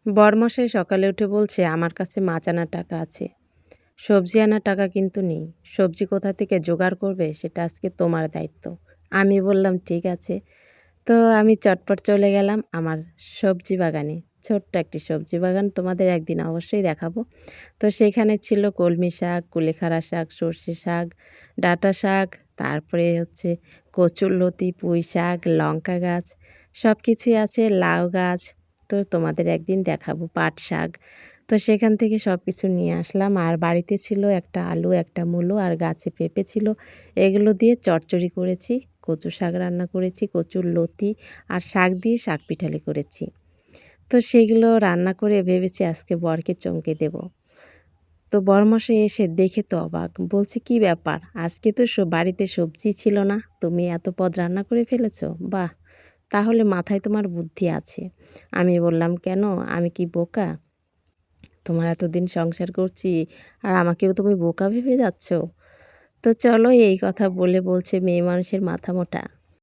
বরমশাই সকালে উঠে বলছে আমার কাছে মাছ আনার টাকা আছে, সবজি আনার টাকা কিন্তু নেই। সবজি কোথা থেকে জোগাড় করবে সেটা আজকে তোমার দায়িত্ব। আমি বললাম ঠিক আছে। তো আমি চটপট চলে গেলাম আমার সবজি বাগানে। ছোট্ট একটি সবজি বাগান, তোমাদের একদিন অবশ্যই দেখাবো। তো সেখানে ছিল কলমি শাক, কুলেখাড়া শাক, সর্ষে শাক, ডাঁটা শাক, তারপরে হচ্ছে কচুরলতি, পুঁই শাক, লঙ্কা গাছ, সব কিছুই আছে, লাউ গাছ। তো তোমাদের একদিন দেখাবো পাট শাক। তো সেখান থেকে সব কিছু নিয়ে আসলাম। আর বাড়িতে ছিল একটা আলু, একটা মূলো আর গাছে পেঁপে ছিল। এগুলো দিয়ে চচ্চড়ি করেছি, কচু শাক রান্না করেছি, কচুরলতি আর শাক দিয়ে শাক পিঠালি করেছি। তো সেগুলো রান্না করে ভেবেছি আজকে বরকে চমকে দেব। তো বরমশাই এসে দেখে তো অবাক। বলছে, "কী ব্যাপার? আজকে তো বাড়িতে সবজি ছিল না। তুমি এত পদ রান্না করে ফেলেছো? বাহ! তাহলে মাথায় তোমার বুদ্ধি আছে।" আমি বললাম, "কেন? আমি কি বোকা? তোমার এতদিন সংসার করছি আর আমাকেও তুমি বোকা ভেবে যাচ্ছ?" তো চলো, এই কথা বলে বলছে, "মেয়ে মানুষের মাথা মোটা।"